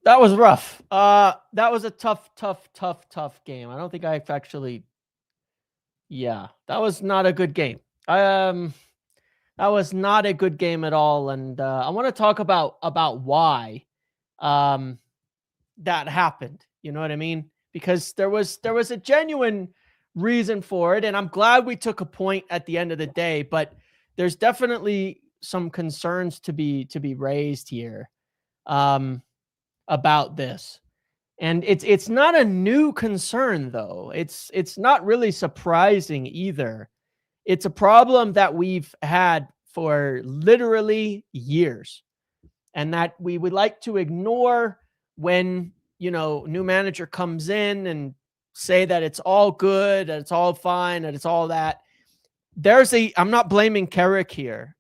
That was rough. That was a tough game. I don't think I've actually. Yeah, that was not a good game. That was not a good game at all, and I want to talk about why that happened. You know what I mean? Because there was a genuine reason for it, and I'm glad we took a point at the end of the day. But there's definitely some concerns to be raised here about this. And it's not a new concern though. It's not really surprising either. It's a problem that we've had for literally years, and that we would like to ignore when, new manager comes in and say that it's all good, that it's all fine, that it's all that. I'm not blaming Carrick here.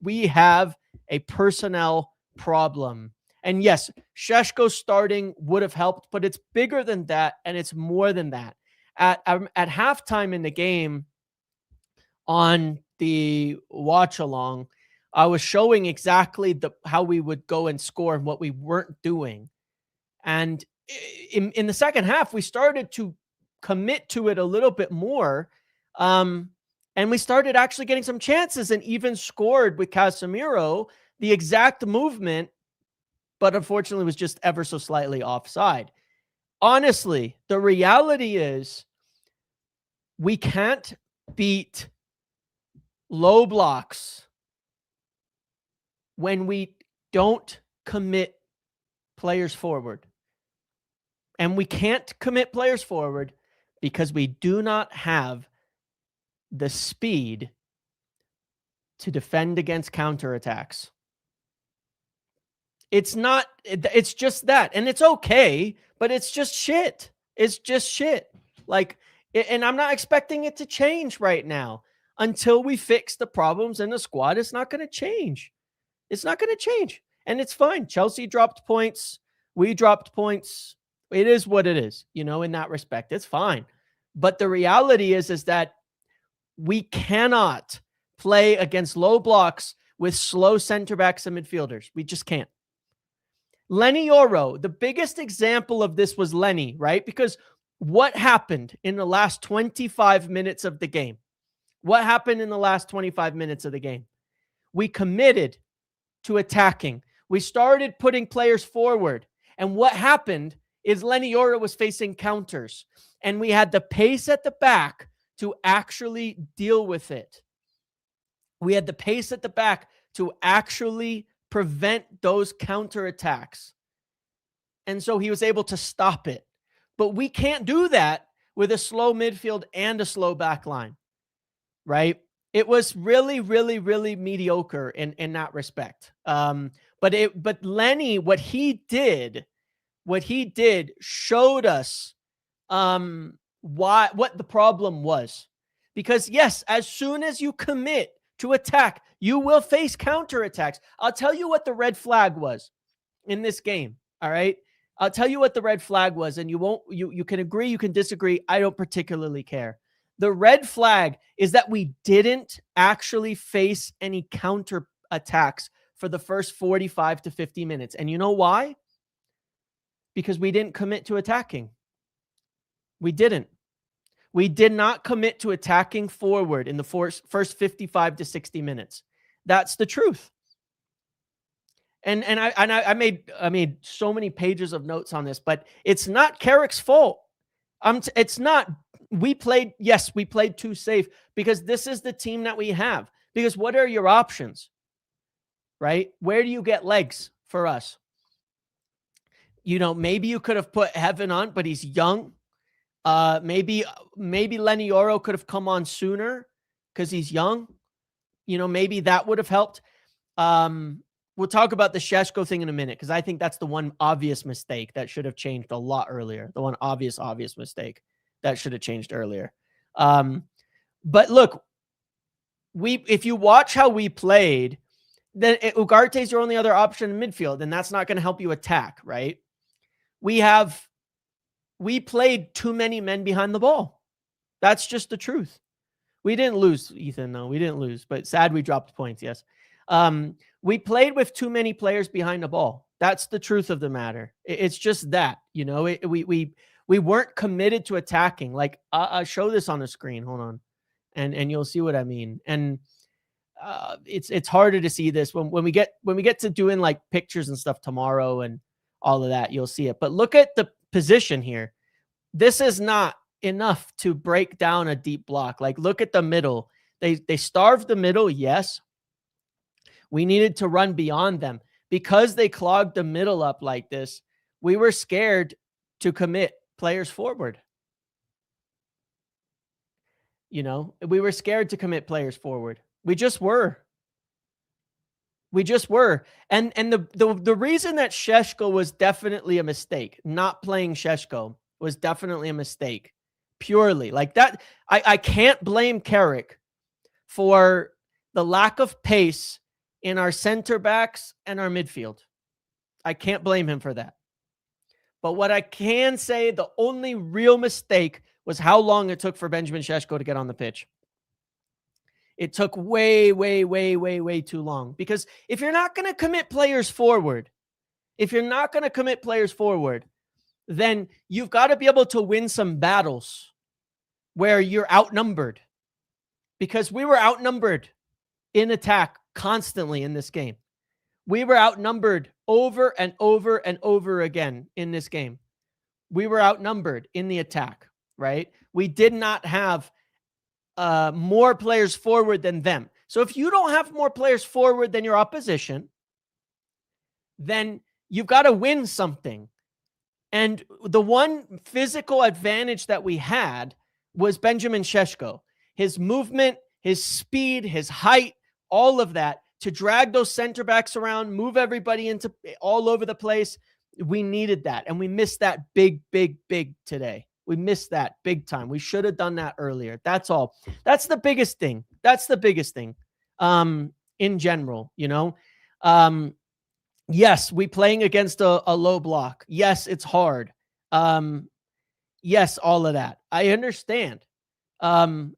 We have a personnel problem. And yes, Sesko starting would have helped, but it's bigger than that, and it's more than that. At halftime in the game on the watch-along, I was showing exactly how we would go and score and what we weren't doing. And in the second half, we started to commit to it a little bit more. And we started actually getting some chances and even scored with Casemiro, the exact movement, but unfortunately was just ever so slightly offside. Honestly, the reality is we can't beat low blocks when we don't commit players forward. And we can't commit players forward because we do not have the speed to defend against counterattacks. It's just that. And it's okay, but it's just shit. It's just shit. And I'm not expecting it to change right now. Until we fix the problems in the squad, it's not going to change. It's not going to change. And it's fine. Chelsea dropped points. We dropped points. It is what it is, in that respect. It's fine. But the reality is that we cannot play against low blocks with slow center backs and midfielders. We just can't. Lenny Oro, the biggest example of this was Lenny, right? Because what happened in the last 25 minutes of the game? What happened in the last 25 minutes of the game? We committed to attacking. We started putting players forward. And what happened is Lenny Oro was facing counters. And we had the pace at the back to actually deal with it. We had the pace at the back to actually prevent those counterattacks. And so he was able to stop it. But we can't do that with a slow midfield and a slow back line, right? It was really, really, really mediocre in that respect. But Lenny, what he did showed us what the problem was. Because yes, as soon as you commit to attack, you will face counterattacks. I'll tell you what the red flag was in this game. All right. I'll tell you what the red flag was, and you can agree, you can disagree. I don't particularly care. The red flag is that we didn't actually face any counterattacks for the first 45 to 50 minutes. And you know why? Because we didn't commit to attacking. We didn't. We did not commit to attacking forward in the first 55 to 60 minutes. That's the truth. And I made so many pages of notes on this, but it's not Carrick's fault. It's not. We played too safe because this is the team that we have. Because what are your options? Right? Where do you get legs for us? Maybe you could have put Heaven on, but he's young. Maybe Lenny Oro could have come on sooner because he's young. Maybe that would have helped. We'll talk about the Sesko thing in a minute because I think that's the one obvious mistake that should have changed a lot earlier. The one obvious mistake that should have changed earlier. But look, if you watch how we played, then Ugarte's your only other option in midfield, and that's not going to help you attack, right? We played too many men behind the ball. That's just the truth. We didn't lose, Ethan. No, we didn't lose, but sad we dropped points. Yes. We played with too many players behind the ball. That's the truth of the matter. It's just that, you know, we weren't committed to attacking. Like I'll show this on the screen. Hold on. And you'll see what I mean. And it's harder to see this when we get to doing like pictures and stuff tomorrow and all of that, you'll see it. But look at the position here. This is not enough to break down a deep block. Like look at the middle. They starved the middle. Yes. We needed to run beyond them because they clogged the middle up like this. We were scared to commit players forward. You know, we were scared to commit players forward. We just were. We just were. And the reason that Sesko was definitely a mistake, not playing Sesko was definitely a mistake. Purely. Like that, I can't blame Carrick for the lack of pace in our center backs and our midfield. I can't blame him for that. But what I can say, the only real mistake was how long it took for Benjamin Sesko to get on the pitch. It took way too long. Because if you're not going to commit players forward, then you've got to be able to win some battles where you're outnumbered. Because we were outnumbered in attack constantly in this game. We were outnumbered over and over and over again in this game. We were outnumbered in the attack, right? We did not have more players forward than them. So if you don't have more players forward than your opposition, then you've got to win something. And the one physical advantage that we had was Benjamin Sesko. His movement, his speed, his height, all of that, to drag those center backs around, move everybody into all over the place. We needed that. And we missed that big today. We missed that big time. We should have done that earlier. That's all. That's the biggest thing. In general, you know. Yes, we playing against a low block. Yes, it's hard. Yes, all of that. I understand. Doesn't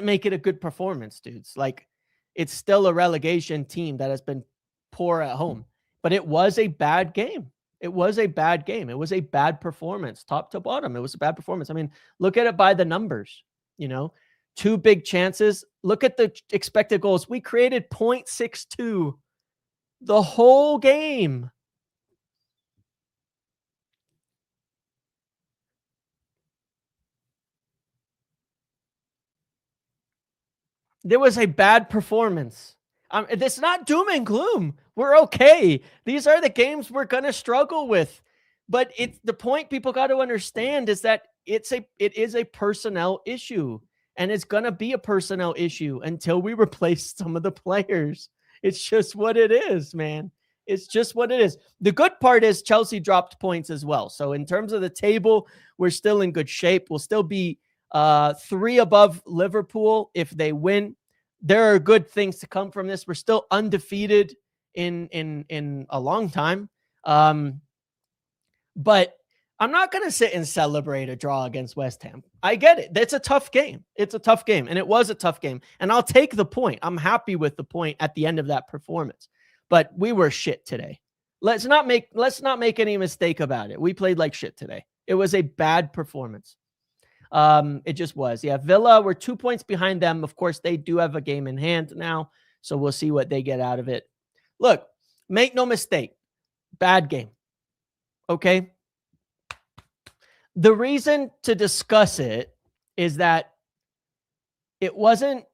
make it a good performance, dudes. Like, it's still a relegation team that has been poor at home. But it was a bad game. It was a bad game. It was a bad performance, top to bottom. It was a bad performance. I mean, look at it by the numbers, you know. 2 big chances. Look at the expected goals. We created 0.62 the whole game. There was a bad performance. It's not doom and gloom. We're okay. These are the games we're going to struggle with. But it's the point people got to understand is that it is a personnel issue. And it's going to be a personnel issue until we replace some of the players. It's just what it is, man. It's just what it is. The good part is Chelsea dropped points as well. So in terms of the table, we're still in good shape. We'll still be 3 above Liverpool if they win. There are good things to come from this. We're still undefeated in a long time. But I'm not going to sit and celebrate a draw against West Ham. I get it. It's a tough game. It's a tough game. And it was a tough game. And I'll take the point. I'm happy with the point at the end of that performance. But we were shit today. Let's not make any mistake about it. We played like shit today. It was a bad performance. It just was. Yeah, Villa, we're 2 points behind them. Of course, they do have a game in hand now. So we'll see what they get out of it. Look, make no mistake. Bad game. Okay? The reason to discuss it is that it wasn't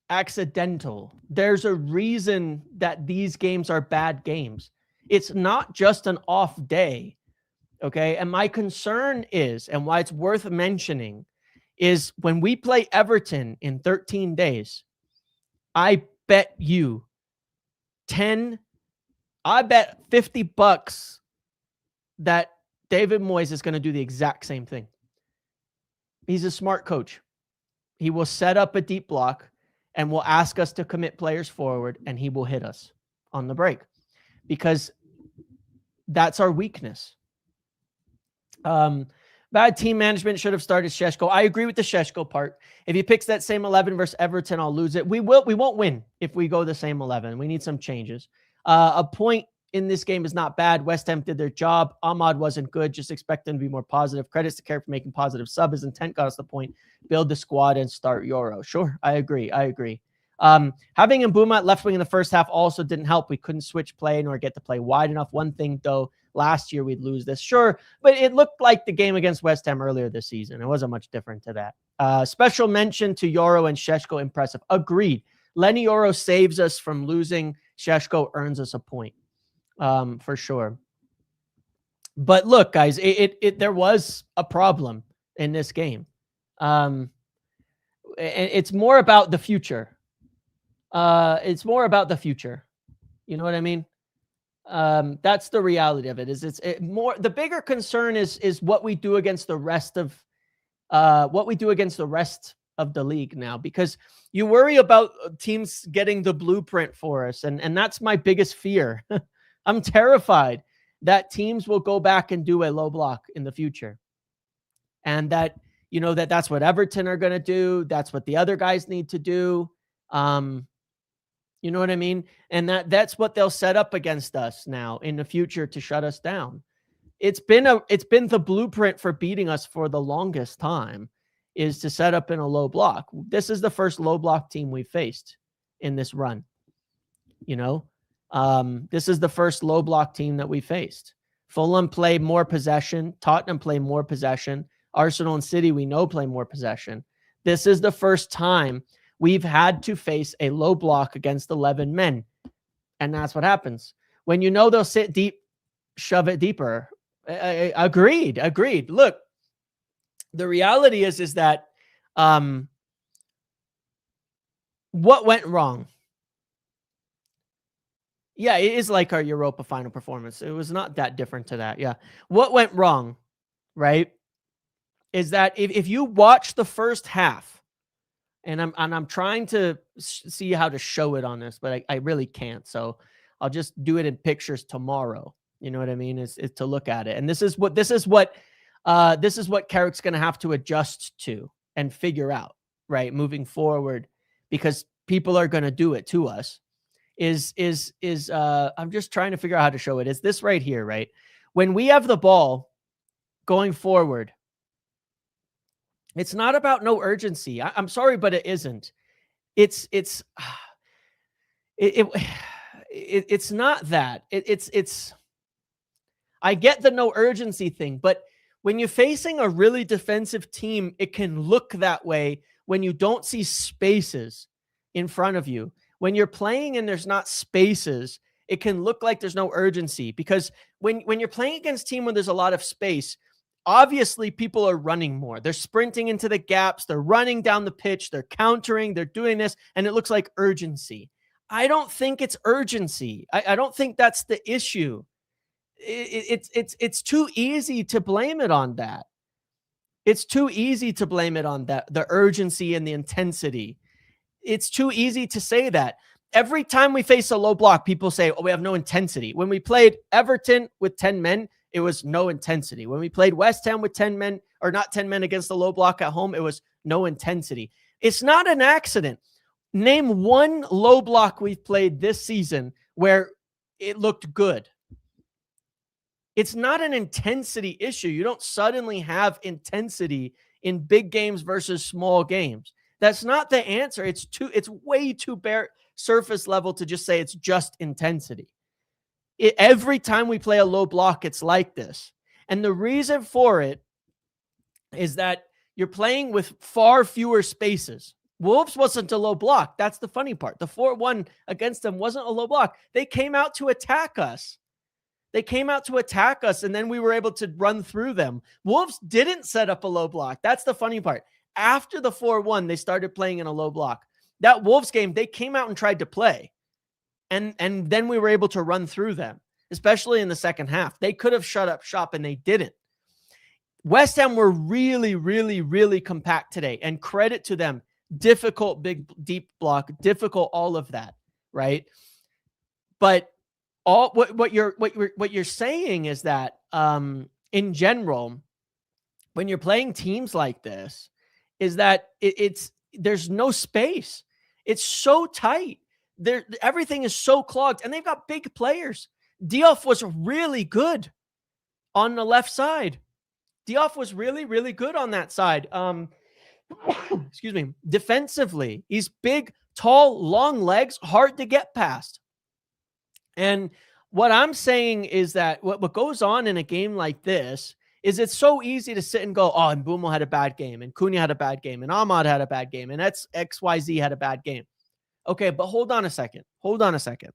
accidental. There's a reason that these games are bad games. It's not just an off day. Okay. And my concern is, and why it's worth mentioning, is when we play Everton in 13 days, I bet you $50 that David Moyes is going to do the exact same thing. He's a smart coach. He will set up a deep block and will ask us to commit players forward, and he will hit us on the break because that's our weakness. Bad team management, should have started Sesko. I agree with the Sesko part. If he picks that same 11 versus Everton, I'll lose it. We won't win if we go the same 11. We need some changes. A point in this game is not bad. West Ham did their job. Ahmad wasn't good. Just expect him to be more positive. Credits to Carrick for making positive sub. His intent got us the point. Build the squad and start Euro. Sure, I agree. Having Mbuma at left wing in the first half also didn't help. We couldn't switch play nor get to play wide enough. One thing, though, last year we'd lose this. Sure, but it looked like the game against West Ham earlier this season. It wasn't much different to that. Special mention to Yoro and Sesko. Impressive. Agreed. Lenny Yoro saves us from losing. Sesko earns us a point. For sure. But look, guys, there was a problem in this game. It's more about the future. It's more about the future. You know what I mean? That's the reality of it. The bigger concern is what we do against the rest of the league now, because you worry about teams getting the blueprint for us, and that's my biggest fear. I'm terrified that teams will go back and do a low block in the future, and that that's what Everton are going to do. That's what the other guys need to do. You know what I mean? And that's what they'll set up against us now in the future to shut us down. It's been the blueprint for beating us for the longest time, is to set up in a low block. This is the first low block team we faced in this run. This is the first low block team that we faced. Fulham play more possession. Tottenham play more possession. Arsenal and City, we know, play more possession. This is the first time we've had to face a low block against 11 men. And that's what happens. When they'll sit deep, shove it deeper. Agreed. Look, the reality is that what went wrong? Yeah, it is like our Europa final performance. It was not that different to that. Yeah. What went wrong, right, is that if you watch the first half, and I'm trying to see how to show it on this, but I really can't. So I'll just do it in pictures tomorrow. You know what I mean? Is to look at it. And this is what Carrick's going to have to adjust to and figure out, right, moving forward, because people are going to do it to us. I'm just trying to figure out how to show it. Is this right here, right? When we have the ball going forward, it's not about no urgency. I'm sorry, but it isn't. It's not that. I get the no urgency thing, but when you're facing a really defensive team, it can look that way when you don't see spaces in front of you. When you're playing and there's not spaces, it can look like there's no urgency, because when you're playing against a team where there's a lot of space, obviously people are running more. They're sprinting into the gaps. They're running down the pitch. They're countering. They're doing this, and it looks like urgency. I don't think it's urgency. I don't think that's the issue. It's too easy to blame it on that. It's too easy to blame it on that, the urgency and the intensity. It's too easy to say that. Every time we face a low block, people say, oh, we have no intensity. When we played Everton with 10 men, it was no intensity. When we played West Ham with 10 men, or not 10 men against the low block at home, it was no intensity. It's not an accident. Name one low block we've played this season where it looked good. It's not an intensity issue. You don't suddenly have intensity in big games versus small games. That's not the answer. It's way too bare surface level to just say it's just intensity. Every time we play a low block, it's like this. And the reason for it is that you're playing with far fewer spaces. Wolves wasn't a low block. That's the funny part. The 4-1 against them wasn't a low block. They came out to attack us. And then we were able to run through them. Wolves didn't set up a low block. That's the funny part. After the 4-1, they started playing in a low block. That Wolves game, they came out and tried to play. And then we were able to run through them, especially in the second half. They could have shut up shop, and they didn't. West Ham were really, really, really compact today, and credit to them. Difficult, big, deep block, difficult, all of that, right? But what you're saying is that in general, when you're playing teams like this, is that there's no space. It's so tight. Everything is so clogged, and they've got big players. Diouf was really good on the left side. Diouf was really, really good on that side. Excuse me. Defensively, he's big, tall, long legs, hard to get past. And what I'm saying is that what goes on in a game like this is it's so easy to sit and go, oh, and Mbeumo had a bad game, and Cunha had a bad game, and Ahmad had a bad game, and XYZ had a bad game. Okay, but hold on a second. Hold on a second.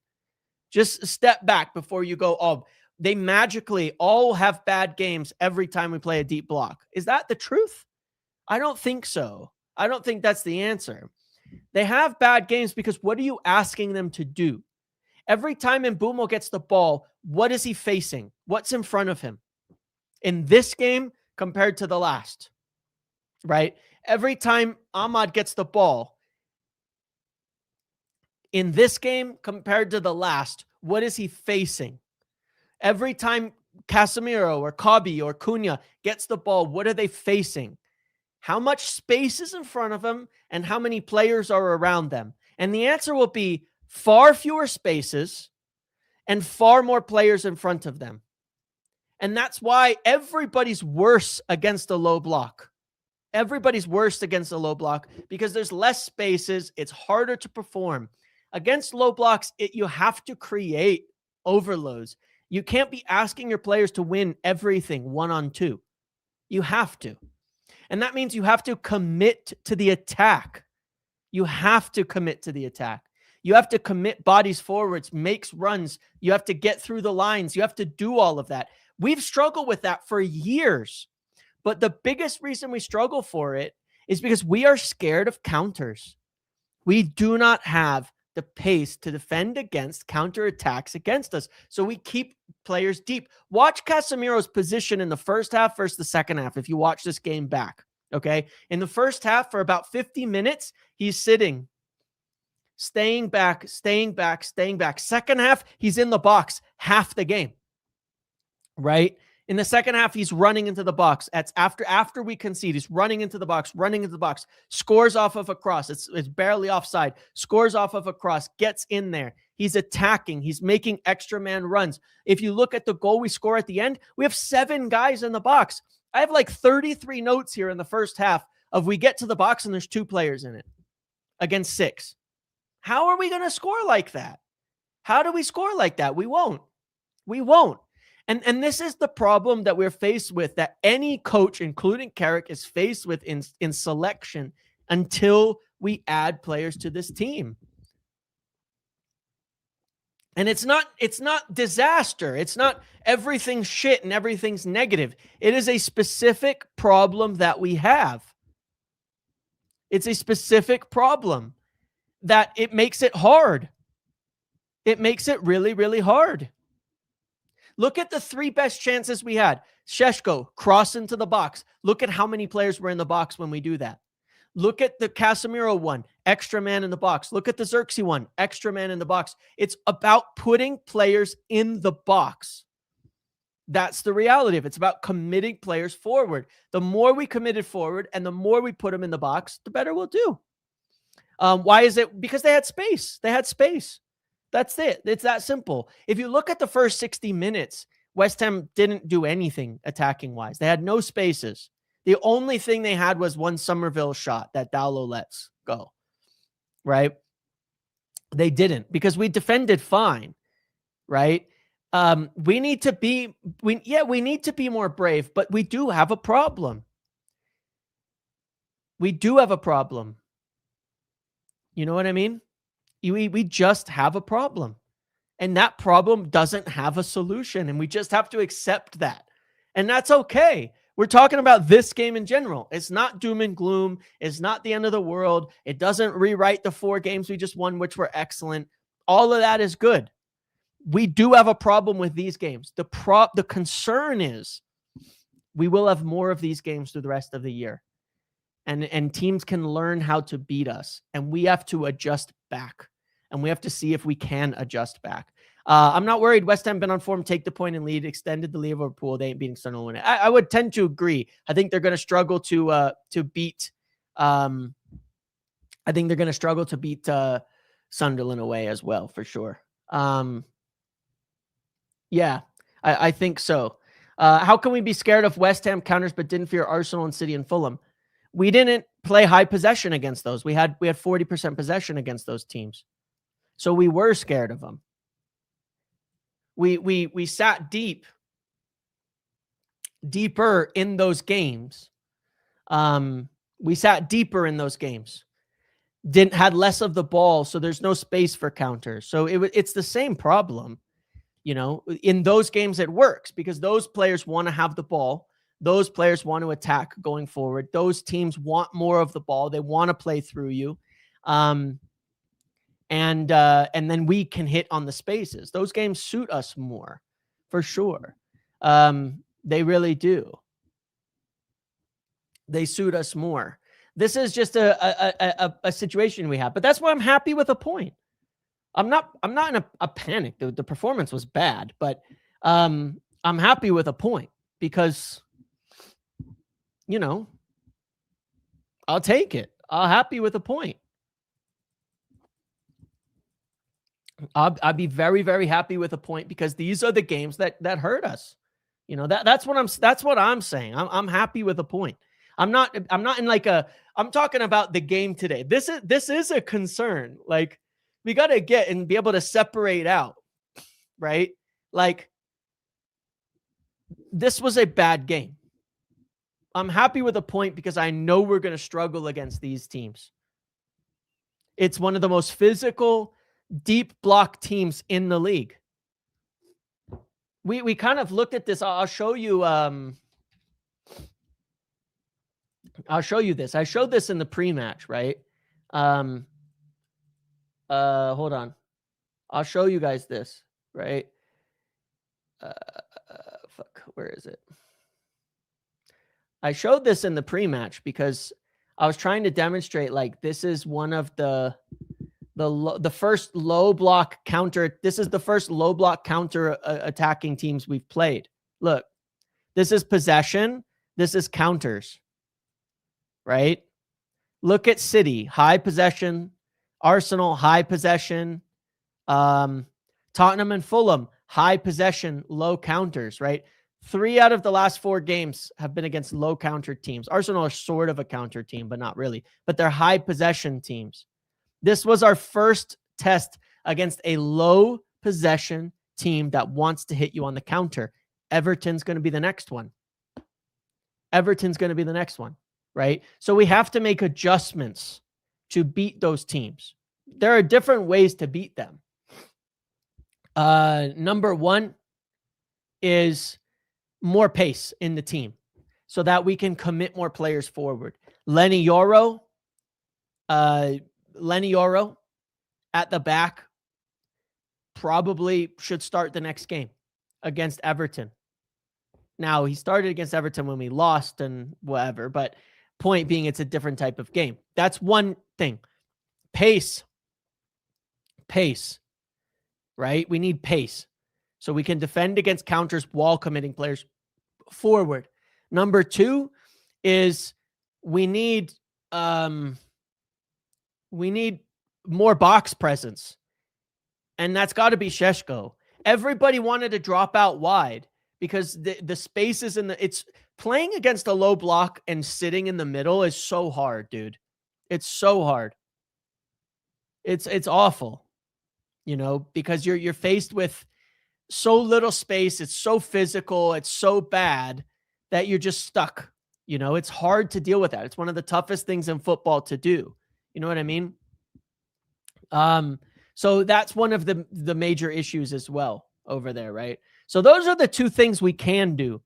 Just step back before you go, oh, they magically all have bad games every time we play a deep block. Is that the truth? I don't think so. I don't think that's the answer. They have bad games because what are you asking them to do? Every time Mbeumo gets the ball, what is he facing? What's in front of him? In this game compared to the last, right? Every time Ahmad gets the ball, in this game compared to the last, what is he facing? Every time Casemiro or Kobe or Cunha gets the ball, what are they facing? How much space is in front of them and how many players are around them? And the answer will be far fewer spaces and far more players in front of them. And that's why everybody's worse against a low block. Everybody's worse against a low block because there's less spaces. It's harder to perform. Against low blocks, you have to create overloads. You can't be asking your players to win everything 1-on-2. You have to. And that means you have to commit to the attack. You have to commit to the attack. You have to commit bodies forwards, makes runs. You have to get through the lines. You have to do all of that. We've struggled with that for years. But the biggest reason we struggle for it is because we are scared of counters. We do not have the pace to defend against counterattacks against us. So we keep players deep. Watch Casemiro's position in the first half versus the second half if you watch this game back, okay? In the first half, for about 50 minutes, he's sitting, staying back, staying back, staying back. Second half, he's in the box half the game, right? In the second half, he's running into the box. That's after we concede. He's running into the box, scores off of a cross. It's barely offside. Scores off of a cross, gets in there. He's attacking. He's making extra man runs. If you look at the goal we score at the end, we have 7 guys in the box. I have like 33 notes here in the first half of we get to the box and there's 2 players in it against 6. How are we going to score like that? How do we score like that? We won't. We won't. And this is the problem that we're faced with, that any coach, including Carrick, is faced with in selection until we add players to this team. And it's not disaster. It's not everything's shit and everything's negative. It is a specific problem that we have. It's a specific problem that it makes it hard. It makes it really, really hard. Look at the 3 best chances we had. Sesko, cross into the box. Look at how many players were in the box when we do that. Look at the Casemiro one, extra man in the box. Look at the Xerxes one, extra man in the box. It's about putting players in the box. That's the reality of it. It's about committing players forward. The more we committed forward and the more we put them in the box, the better we'll do. Why is it? Because they had space. They had space. That's it. It's that simple. If you look at the first 60 minutes, West Ham didn't do anything attacking-wise. They had no spaces. The only thing they had was one Somerville shot that Dowlow lets go, right? They didn't because we defended fine, right? We need to be more brave, but we do have a problem. We do have a problem. You know what I mean? We just have a problem, and that problem doesn't have a solution, and we just have to accept that. And that's okay. We're talking about this game in general. It's not doom and gloom. It's not the end of the world. It doesn't rewrite the 4 games we just won, which were excellent. All of that is good. We do have a problem with these games. The concern is we will have more of these games through the rest of the year. And teams can learn how to beat us. And we have to adjust back. And we have to see if we can adjust back. I'm not worried. West Ham been on form, take the point and lead, extended the lead of Liverpool. They ain't beating Sunderland. I would tend to agree. I think they're going to struggle to beat. I think they're going to struggle to beat Sunderland away as well, for sure. Yeah, I think so. How can we be scared of West Ham counters but didn't fear Arsenal and City and Fulham? We didn't play high possession against those. We had 40% possession against those teams. So we were scared of them. We sat deeper in those games. We sat deeper in those games. Had less of the ball, so there's no space for counters. So it's the same problem. You know, in those games it works because those players want to have the ball. Those players want to attack going forward. Those teams want more of the ball. They want to play through you. And then we can hit on the spaces. Those games suit us more, for sure. They really do. They suit us more. This is just a situation we have, but that's why I'm happy with a point. I'm not in a panic. The performance was bad, but I'm happy with a point because, you know, I'll take it. I'm happy with a point. I'll be very, very happy with a point because these are the games that hurt us. You know, that's what I'm saying. I'm happy with a point. I'm not in like I'm talking about the game today. This is a concern. Like, we got to get and be able to separate out, right? Like, this was a bad game. I'm happy with a point because I know we're going to struggle against these teams. It's one of the most physical, deep block teams in the league. We kind of looked at this. I'll show you. I'll show you this. I showed this in the pre-match, right? Hold on. I'll show you guys this, right? Fuck, where is it? I showed this in the pre-match because I was trying to demonstrate, like, this is one of the first low block counter. This is the first low block counter attacking teams we've played. Look, this is possession. This is counters, right? Look at City, high possession. Arsenal, high possession. Tottenham and Fulham, high possession, low counters, right? 3 out of the last 4 games have been against low counter teams. Arsenal are sort of a counter team, but not really. But they're high possession teams. This was our first test against a low possession team that wants to hit you on the counter. Everton's going to be the next one. Everton's going to be the next one, right? So we have to make adjustments to beat those teams. There are different ways to beat them. Number 1 is more pace in the team so that we can commit more players forward. Lenny Yoro at the back probably should start the next game against Everton. Now, he started against Everton when we lost and whatever, but point being, it's a different type of game. That's one thing. Pace, right? We need pace so we can defend against counters while committing players forward. Number 2 is we need more box presence, and that's got to be Sesko. Everybody wanted to drop out wide because the spaces it's playing against a low block and sitting in the middle is so hard, dude. It's so hard. It's awful, you know, because you're faced with so little space. It's so physical. It's so bad that you're just stuck. You know, it's hard to deal with that. It's one of the toughest things in football to do. You know what I mean? So that's one of the major issues as well over there, right? So those are the 2 things we can do.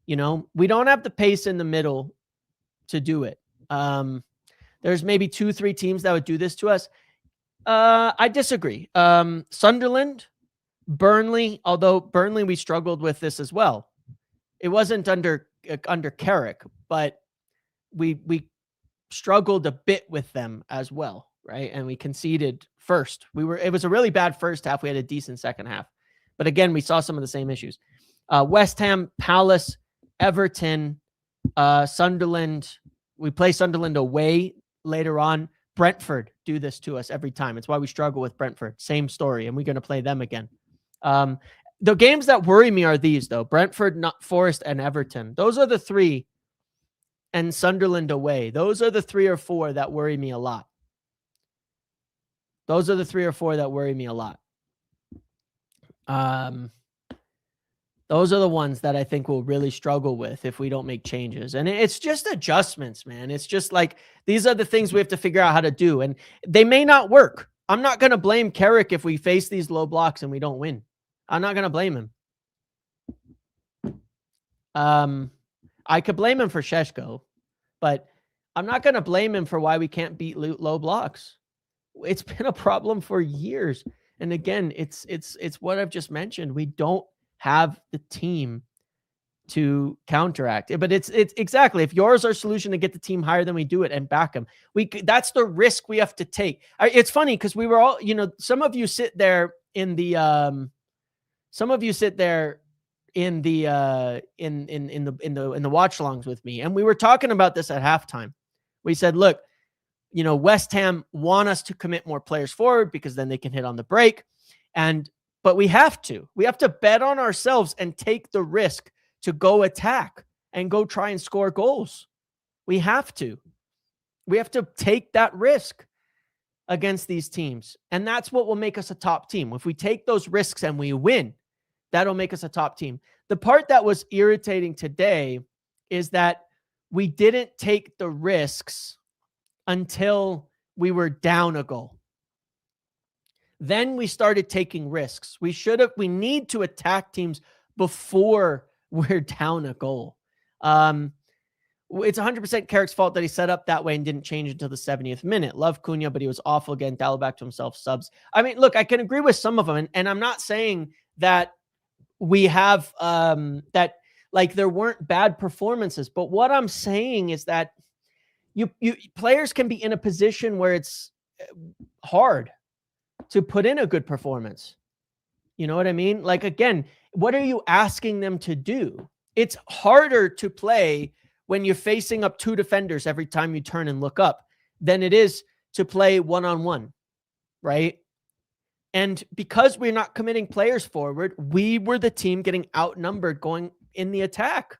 You know, we don't have the pace in the middle to do it. There's maybe 2-3 teams that would do this to us. I disagree. Sunderland, Burnley, although Burnley, we struggled with this as well. It wasn't under Carrick, but we struggled a bit with them as well, right? And we conceded first. It was a really bad first half. We had a decent second half. But again, we saw some of the same issues. West Ham, Palace, Everton, Sunderland. We play Sunderland away later on. Brentford do this to us every time. It's why we struggle with Brentford. Same story. And we're going to play them again. The games that worry me are these, though: Brentford, Forest, and Everton. Those are the three, and Sunderland away. Those are the 3 or 4 that worry me a lot. Those are the 3 or 4 that worry me a lot. Those are the ones that I think we'll really struggle with if we don't make changes. And it's just adjustments, man. It's just like, these are the things we have to figure out how to do. And they may not work. I'm not going to blame Carrick if we face these low blocks and we don't win. I'm not going to blame him. I could blame him for Sesko, but I'm not going to blame him for why we can't beat low blocks. It's been a problem for years. And again, it's what I've just mentioned. We don't have the team to counteract it, but it's exactly, if yours our solution to get the team higher, then we do it and back them. That's the risk we have to take. It's funny because we were all, some of you sit there in the watchalongs with me, and we were talking about this at halftime. We said, look, West Ham want us to commit more players forward because then they can hit on the break. But we have to bet on ourselves and take the risk to go attack and go try and score goals. We have to take that risk against these teams. And that's what will make us a top team. If we take those risks and we win, that'll make us a top team. The part that was irritating today is that we didn't take the risks until we were down a goal. Then we started taking risks. We need to attack teams before we're down a goal. It's 100% Carrick's fault that he set up that way and didn't change until the 70th minute. Love Cunha, but he was awful again. Dial back to himself, subs. I mean, look, I can agree with some of them. And I'm not saying that we have, that like there weren't bad performances. But what I'm saying is that you players can be in a position where it's hard to put in a good performance. You know what I mean? Like, again, what are you asking them to do? It's harder to play when you're facing up 2 defenders every time you turn and look up than it is to play one-on-one, right? And because we're not committing players forward, we were the team getting outnumbered going in the attack.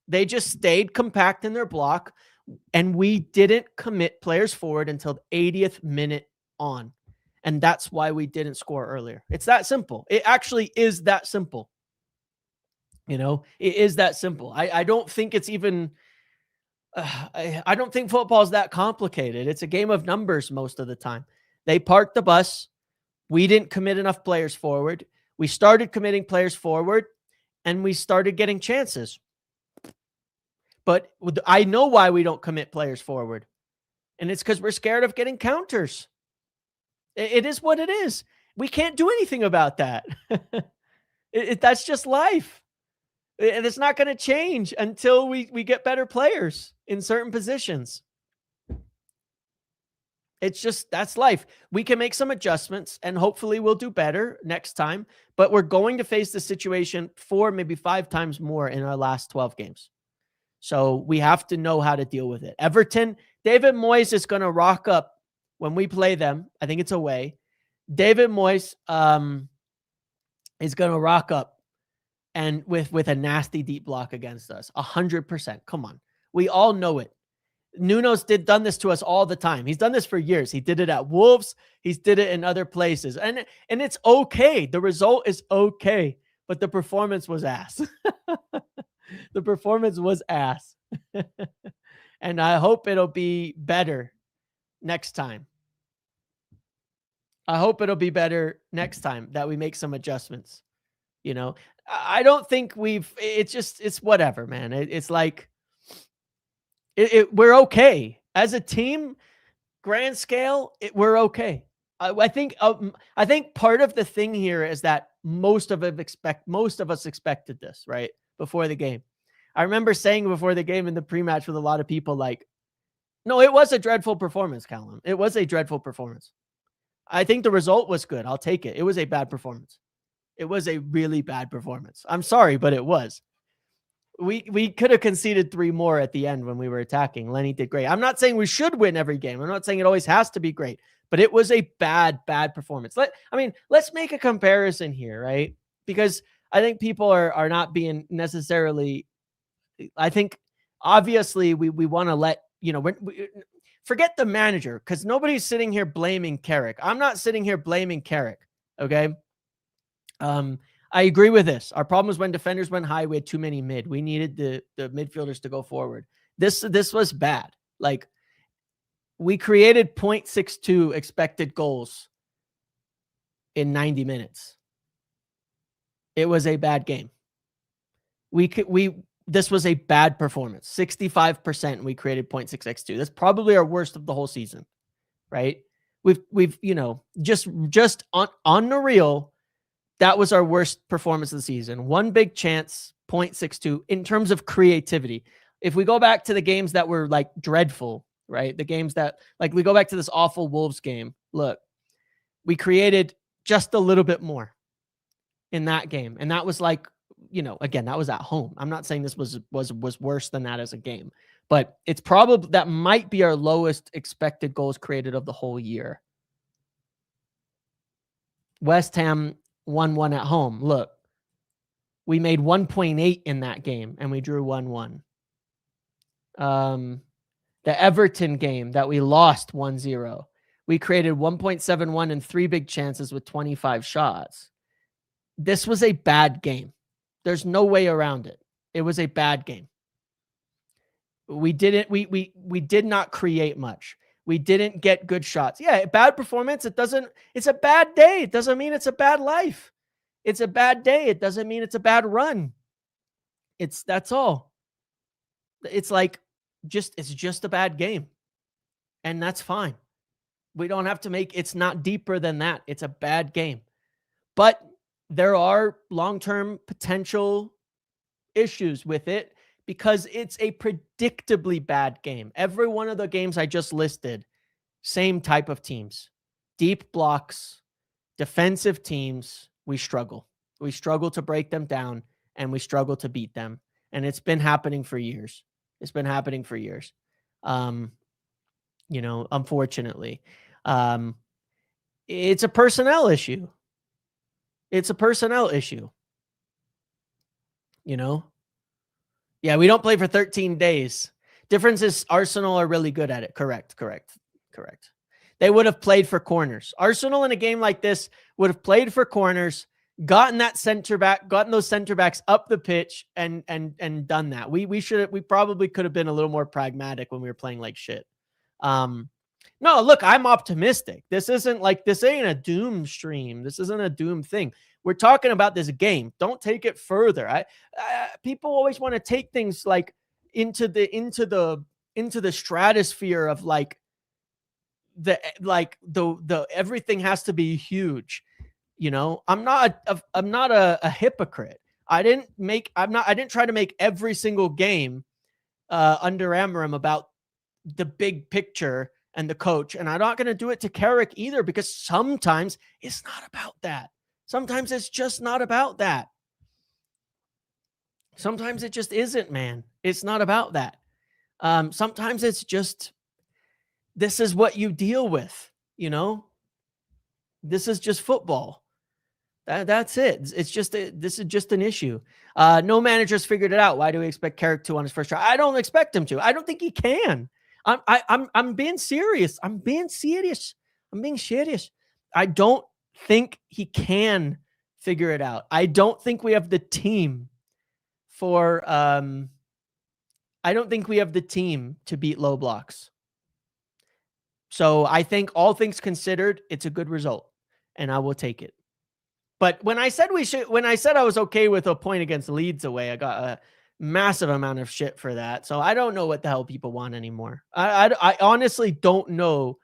They just stayed compact in their block, and we didn't commit players forward until the 80th minute on. And that's why we didn't score earlier. It's that simple. It actually is that simple. It is that simple. I don't think it's even, I don't think football is that complicated. It's a game of numbers most of the time. They parked the bus. We didn't commit enough players forward. We started committing players forward, and we started getting chances. But I know why we don't commit players forward. And it's because we're scared of getting counters. It is what it is. We can't do anything about that. That's just life. And it's not going to change until we get better players in certain positions. It's just, that's life. We can make some adjustments and hopefully we'll do better next time. But we're going to face the situation 4, maybe 5 times more in our last 12 games. So we have to know how to deal with it. Everton, David Moyes is going to rock up when we play them. I think it's away. David Moyes is going to rock up and with a nasty deep block against us. 100%. Come on. We all know it. Nuno's done this to us all the time. He's done this for years. He did it at Wolves. He's did it in other places. And it's okay. The result is okay. But the performance was ass. The performance was ass. And I hope it'll be better next time. I hope it'll be better next time that we make some adjustments. I don't think it's whatever, man. It's like, we're okay as a team, grand scale. We're okay. I think part of the thing here is that most of us expected this right before the game. I remember saying before the game in the pre-match with a lot of people, like, no, it was a dreadful performance, Callum. It was a dreadful performance. I think the result was good. I'll take it. It was a bad performance. It was a really bad performance. I'm sorry, but it was. We could have conceded 3 more at the end when we were attacking. Lenny did great. I'm not saying we should win every game. I'm not saying it always has to be great, but it was a bad performance. Let's make a comparison here, right? because I think people are not being necessarily, I think obviously we want to let, forget the manager, because nobody's sitting here blaming Carrick. I'm not sitting here blaming Carrick. Okay. I agree with this. Our problem was when defenders went high, we had too many mid. We needed the midfielders to go forward. This was bad. Like, we created 0.62 expected goals in 90 minutes. It was a bad game. This was a bad performance. 65%, we created 0.6x2. That's probably our worst of the whole season, right? We've just on the real, that was our worst performance of the season. One big chance, 0.62 in terms of creativity. If we go back to the games that were like dreadful, right? The games that, like, we go back to this awful Wolves game. Look, we created just a little bit more in that game. And that was like, again, that was at home. I'm not saying this was worse than that as a game, but it's probably, that might be our lowest expected goals created of the whole year. West Ham 1-1 at home. Look, we made 1.8 in that game and we drew 1-1. The Everton game that we lost 1-0, we created 1.71 and 3 big chances with 25 shots. This was a bad game. There's no way around it. It was a bad game. We did not create much. We didn't get good shots. Yeah, bad performance. It's a bad day. It doesn't mean it's a bad life. It's a bad day. It doesn't mean it's a bad run. That's all. It's like, it's just a bad game. And that's fine. We don't have to it's not deeper than that. It's a bad game. But there are long-term potential issues with it because it's a predictably bad game. Every one of the games I just listed, same type of teams. Deep blocks, defensive teams, we struggle. We struggle to break them down, and we struggle to beat them. And it's been happening for years. Unfortunately. It's a personnel issue. Yeah, we don't play for 13 days. Difference is Arsenal are really good at it. Correct. They would have played for corners. Arsenal in a game like this would have played for corners, gotten those center backs up the pitch and done that. We probably could have been a little more pragmatic when we were playing like shit. No, look, I'm optimistic. This ain't a doom stream. This isn't a doom thing. We're talking about this game. Don't take it further. People always want to take things like into the stratosphere of like the everything has to be huge. I'm not a hypocrite. I didn't try to make every single game under Amarim about the big picture and the coach. And I'm not going to do it to Carrick either, because sometimes it's not about that. Sometimes it's just not about that. Sometimes it just isn't, man. It's not about that. Sometimes it's just, this is what you deal with, This is just football. That's it. This is just an issue. No manager's figured it out. Why do we expect Carrick to on his first try? I don't expect him to. I don't think he can. I'm being serious. I'm being serious. I don't think he can figure it out. I don't think we have the team to beat low blocks. So I think, all things considered, it's a good result, and I will take it. But when I said I was okay with a point against Leeds away, I got a massive amount of shit for that. So I don't know what the hell people want anymore. I honestly don't know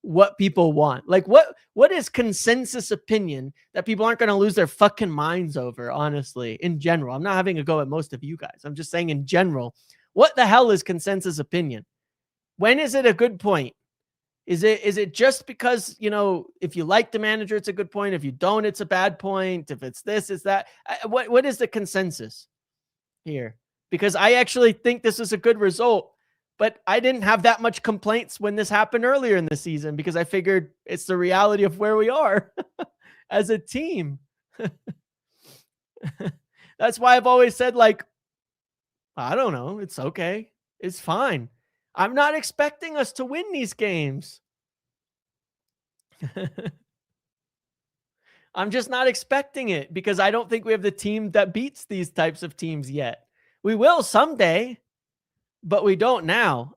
what people want. Like, what is consensus opinion that people aren't going to lose their fucking minds over? Honestly, in general, I'm not having a go at most of you guys. I'm just saying in general, what the hell is consensus opinion? When is it a good point? Is it just because, if you like the manager, it's a good point. If you don't, it's a bad point. If it's this, it's that. What is the consensus here? Because I actually think this is a good result, but I didn't have that much complaints when this happened earlier in the season, because I figured it's the reality of where we are as a team. That's why I've always said, like, I don't know. It's okay. It's fine. I'm not expecting us to win these games. I'm just not expecting it because I don't think we have the team that beats these types of teams yet. We will someday, but we don't now.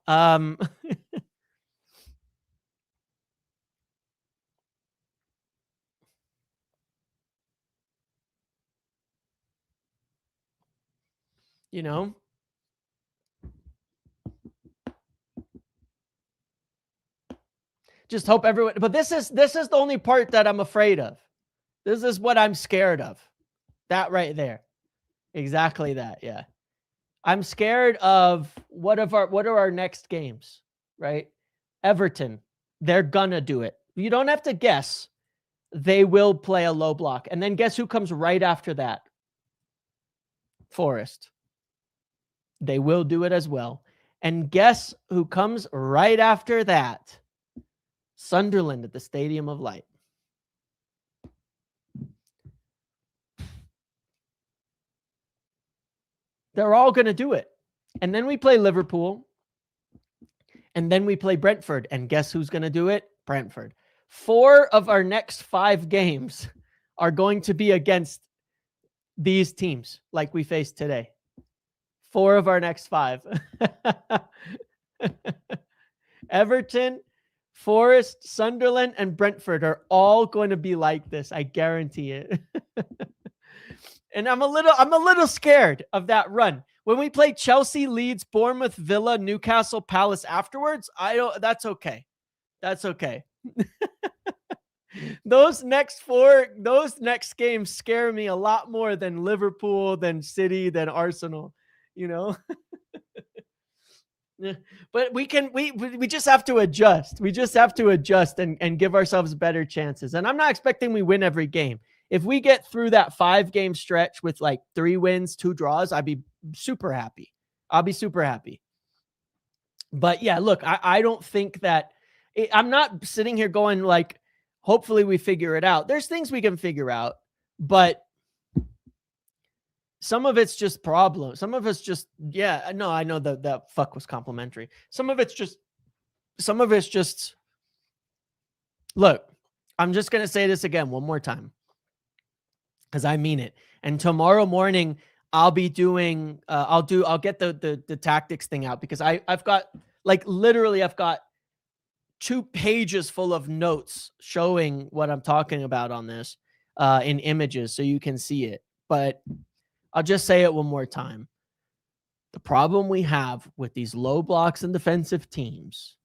You know, just hope everyone, but this is the only part that I'm afraid of. This is what I'm scared of. That right there. Exactly that. Yeah. I'm scared of what are our next games, right? Everton. They're gonna do it. You don't have to guess. They will play a low block. And then guess who comes right after that? Forest. They will do it as well. And guess who comes right after that? Sunderland at the Stadium of Light. They're all going to do it. And then we play Liverpool. And then we play Brentford. And guess who's going to do it? Brentford. 4 of our next 5 games are going to be against these teams like we faced today. 4 of our next 5. Everton, Forest, Sunderland, and Brentford are all going to be like this. I guarantee it. And I'm a little scared of that run. When we play Chelsea, Leeds, Bournemouth, Villa, Newcastle, Palace afterwards, that's okay. That's okay. Those next games scare me a lot more than Liverpool, than City, than Arsenal, you know? But we just have to adjust. We just have to adjust and give ourselves better chances. And I'm not expecting we win every game. If we get through that 5-game stretch with like 3 wins, 2 draws, I'd be super happy. I'll be super happy. But yeah, look, I don't think that I'm not sitting here going like, hopefully we figure it out. There's things we can figure out, but some of it's just problems. Some of it's just, yeah, no, I know that fuck was complimentary. Some of it's just, look, I'm just going to say this again one more time, because I mean it. And tomorrow morning, I'll be doing, I'll get the tactics thing out, because I've got like, literally I've got 2 pages full of notes showing what I'm talking about on this in images so you can see it. But I'll just say it one more time. The problem we have with these low blocks and defensive teams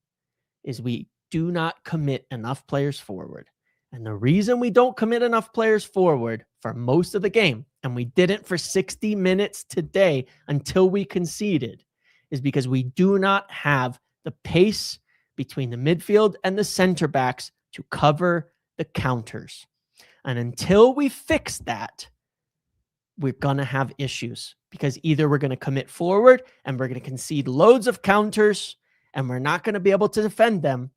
is we do not commit enough players forward. And the reason we don't commit enough players forward for most of the game, and we didn't for 60 minutes today until we conceded, is because we do not have the pace between the midfield and the center backs to cover the counters. And until we fix that, we're going to have issues, because either we're going to commit forward and we're going to concede loads of counters and we're not going to be able to defend them,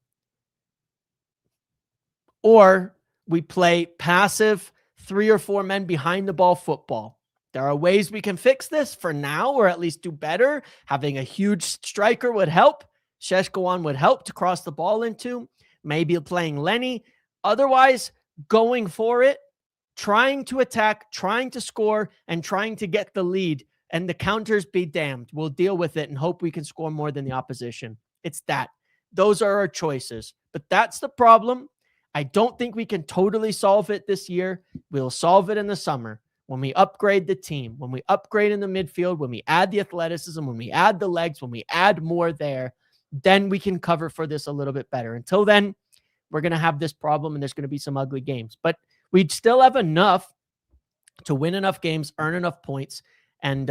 or we play passive 3 or 4 men behind the ball football. There are ways we can fix this for now, or at least do better. Having a huge striker would help. Sesko would help to cross the ball into. Maybe playing Lenny. Otherwise, going for it, trying to attack, trying to score, and trying to get the lead, and the counters be damned. We'll deal with it and hope we can score more than the opposition. It's that. Those are our choices. But that's the problem. I don't think we can totally solve it this year. We'll solve it in the summer when we upgrade the team, when we upgrade in the midfield, when we add the athleticism, when we add the legs, when we add more there, then we can cover for this a little bit better. Until then, we're going to have this problem, and there's going to be some ugly games. But we'd still have enough to win enough games, earn enough points, and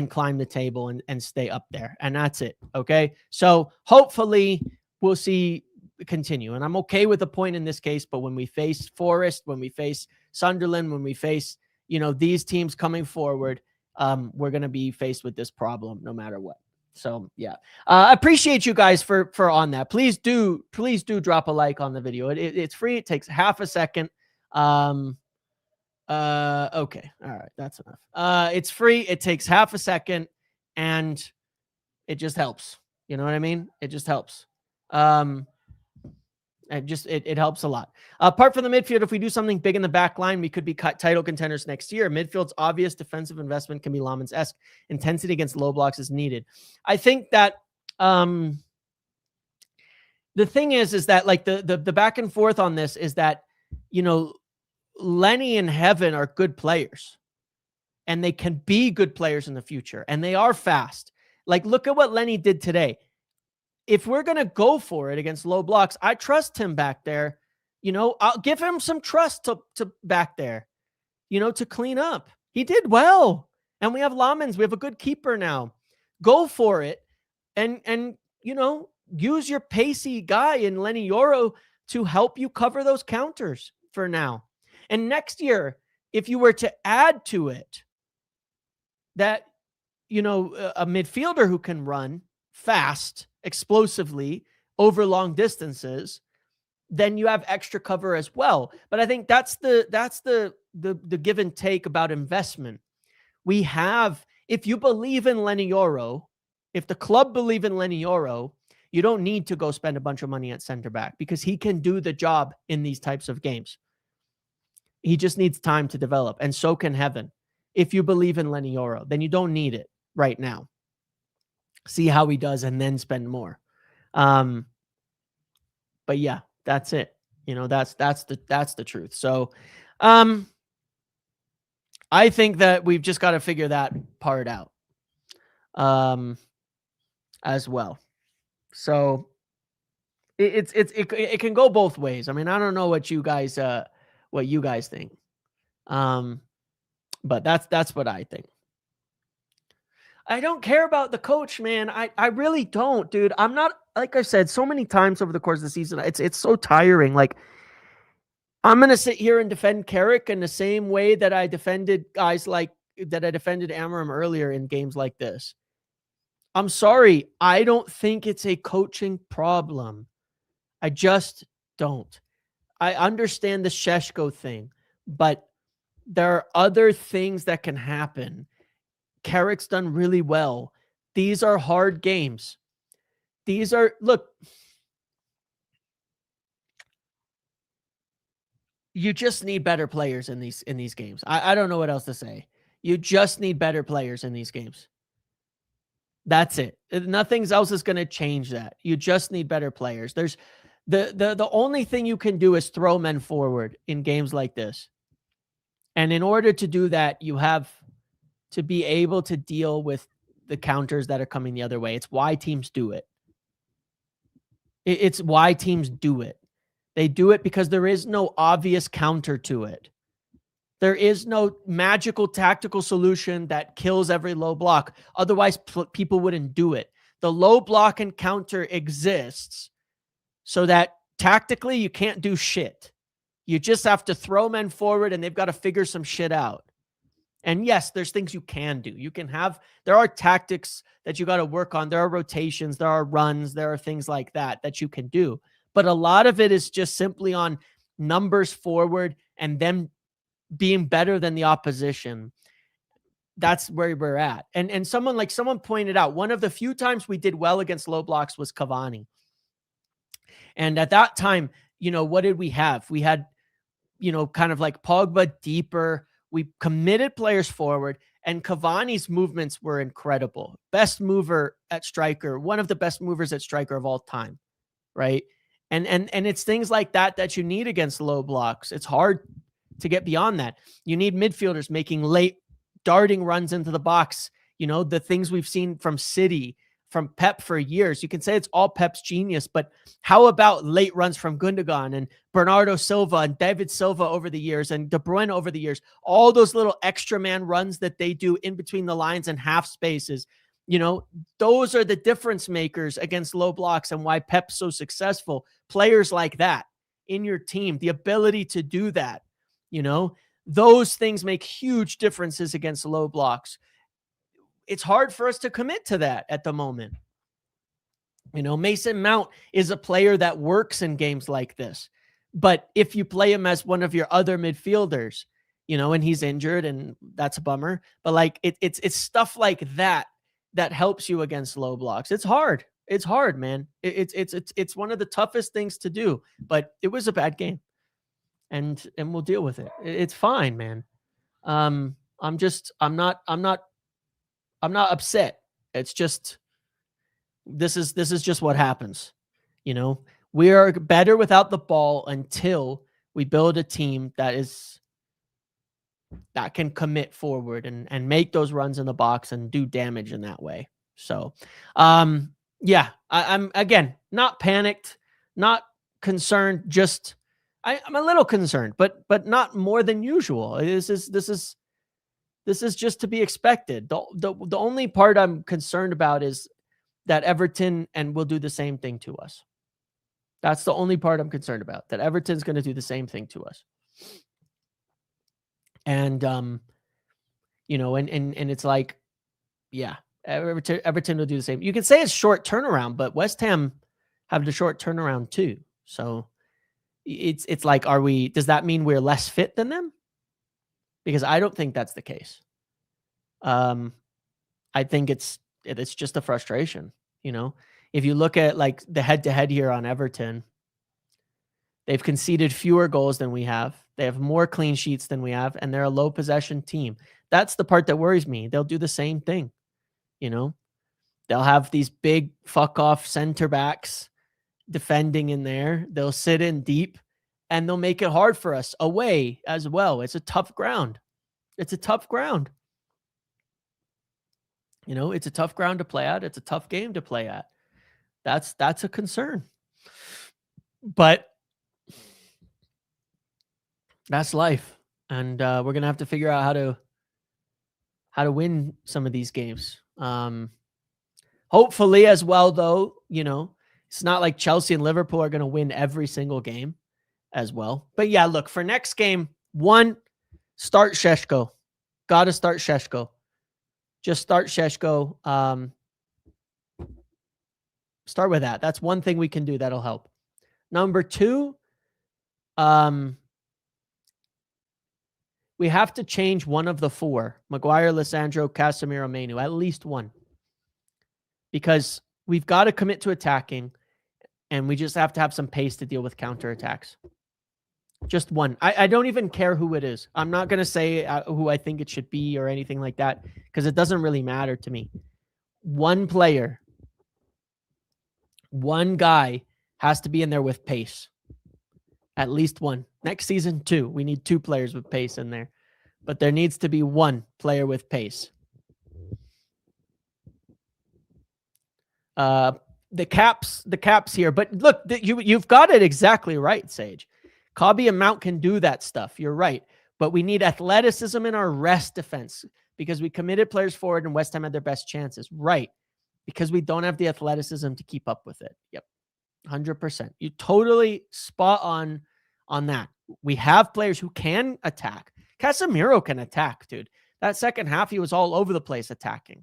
climb the table and stay up there. And that's it. Okay. So hopefully we'll see continue. And I'm okay with a point in this case, but when we face Forest, when we face Sunderland, when we face, these teams coming forward, we're going to be faced with this problem no matter what. So yeah, I appreciate you guys for on that. Please do drop a like on the video. It's free. It takes half a second. Okay. All right. That's enough. It's free. It takes half a second and it just helps. You know what I mean? It just helps. It helps a lot. Apart from the midfield, if we do something big in the back line, we could be title contenders next year. Midfield's obvious defensive investment can be Laman's-esque. Intensity against low blocks is needed. I think that the thing is that like the back and forth on this is that, you know, Lenny and Heaven are good players and they can be good players in the future and they are fast. Like, look at what Lenny did today. If we're going to go for it against low blocks, I trust him back there. You know, I'll give him some trust to back there, you know, to clean up. He did well. And we have Lamans. We have a good keeper now. Go for it. And you know, use your pacey guy in Lenny Yoro to help you cover those counters for now. And next year, if you were to add to it that, you know, a midfielder who can run fast, explosively over long distances, then you have extra cover as well. But I think that's the give and take about investment. We have, if you believe in Lenny Yoro, if the club believe in Lenny Yoro, you don't need to go spend a bunch of money at center back because he can do the job in these types of games. He just needs time to develop, and so can Heaven. If you believe in Lenny Yoro, then you don't need it right now. See how he does and then spend more. But yeah, that's it. You know, that's the truth. So I think that we've just got to figure that part out as well. So it can go both ways. I mean, I don't know what you guys think. But that's what I think. I don't care about the coach, man. I really don't, dude. I'm not, like I've said so many times over the course of the season, it's so tiring. Like, I'm going to sit here and defend Carrick in the same way that I defended guys like that I defended Amarim earlier in games like this. I'm sorry. I don't think it's a coaching problem. I just don't. I understand the Sesko thing, but there are other things that can happen. Carrick's done really well. These are hard games. These are, look, you just need better players in these games. I don't know what else to say. You just need better players in these games. That's it. Nothing else is going to change that. You just need better players. There's the only thing you can do is throw men forward in games like this. And in order to do that, you have to be able to deal with the counters that are coming the other way. It's why teams do it. It's why teams do it. They do it because there is no obvious counter to it. There is no magical tactical solution that kills every low block. Otherwise, people wouldn't do it. The low block and counter exists so that tactically you can't do shit. You just have to throw men forward and they've got to figure some shit out. And yes, there's things you can do. You can have, there are tactics that you got to work on. There are rotations, there are runs, there are things like that you can do. But a lot of it is just simply on numbers forward and them being better than the opposition. That's where we're at. And someone pointed out, one of the few times we did well against low blocks was Cavani. And at that time, you know, what did we have? We had, you know, kind of like Pogba deeper. We committed players forward, and Cavani's movements were incredible. Best mover at striker, one of the best movers at striker of all time, right? And it's things like that you need against low blocks. It's hard to get beyond that. You need midfielders making late darting runs into the box. You know, the things we've seen from City, from Pep for years. You can say it's all Pep's genius, but how about late runs from Gundogan and Bernardo Silva and David Silva over the years and De Bruyne over the years? All those little extra man runs that they do in between the lines and half spaces. You know, those are the difference makers against low blocks and why Pep's so successful. Players like that in your team, the ability to do that, you know, those things make huge differences against low blocks. It's hard for us to commit to that at the moment. You know, Mason Mount is a player that works in games like this. But if you play him as one of your other midfielders, and he's injured, and that's a bummer. But like it's stuff like that that helps you against low blocks. It's hard. It's hard, man. It's one of the toughest things to do. But it was a bad game, and we'll deal with it. It's fine, man. I'm not upset. It's just this is just what happens. We are better without the ball until we build a team that can commit forward and make those runs in the box and do damage in that way. So, yeah, I'm again not panicked, not concerned. Just I'm a little concerned, but not more than usual. This is just to be expected. The only part I'm concerned about is that Everton will do the same thing to us. That's the only part I'm concerned about, that Everton's going to do the same thing to us. And, and it's like, yeah, Everton will do the same. You can say it's short turnaround, but West Ham have the short turnaround too. So it's like, does that mean we're less fit than them? Because I don't think that's the case. I think it's just a frustration. If you look at like the head-to-head here on Everton, they've conceded fewer goals than we have. They have more clean sheets than we have, and they're a low possession team. That's the part that worries me. They'll do the same thing. They'll have these big fuck off center backs defending in there. They'll sit in deep, and they'll make it hard for us away as well. It's a tough ground. It's a tough ground. It's a tough ground to play at. It's a tough game to play at. That's a concern. But that's life. And we're going to have to figure out how to win some of these games. Hopefully as well, though, it's not like Chelsea and Liverpool are going to win every single game as well. But yeah, look, for next game, start Sesko. Got to start Sesko. Just start Sesko. Start with that. That's one thing we can do that'll help. Number 2, we have to change one of the 4. Maguire, Lissandro, Casemiro, Mainu. At least one. Because we've got to commit to attacking, and we just have to have some pace to deal with counterattacks. Just one. I don't even care who it is. I'm not going to say who I think it should be or anything like that, because it doesn't really matter to me. One player, one guy has to be in there with pace. At least one. Next season, 2. We need 2 players with pace in there. But there needs to be one player with pace. The caps here. But look, you've got it exactly right, Sage. Cobby and Mount can do that stuff. You're right. But we need athleticism in our rest defense, because we committed players forward and West Ham had their best chances. Right. Because we don't have the athleticism to keep up with it. Yep. 100%. You totally spot on that. We have players who can attack. Casemiro can attack, dude. That second half, he was all over the place attacking.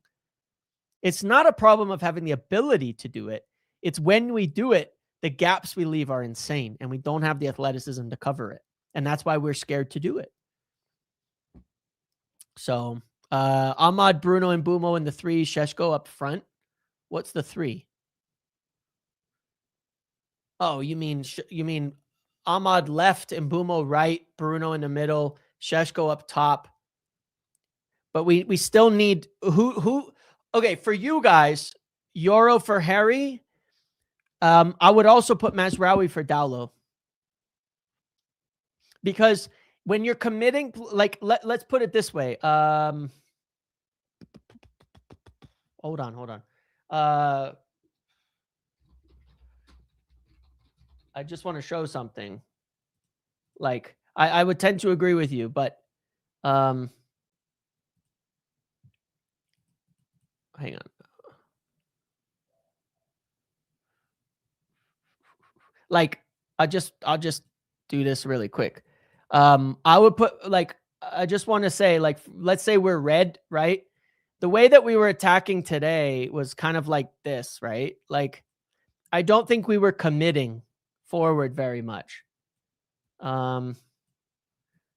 It's not a problem of having the ability to do it. It's when we do it, the gaps we leave are insane, and we don't have the athleticism to cover it. And that's why we're scared to do it. So, Ahmad, Bruno, and Bumo in the 3, Sesko up front. What's the 3? Oh, you mean Ahmad left and Bumo right, Bruno in the middle, Sesko up top. But we still need who okay, for you guys, Euro for Harry. I would also put Mazraoui for Dowlow. Because when you're committing, like let's put it this way. Hold on. I just want to show something. Like, I would tend to agree with you, but hang on. Like, I'll just do this really quick. I would put, like, I just want to say, like, let's say we're red, right? The way that we were attacking today was kind of like this, right? Like, I don't think we were committing forward very much. Let's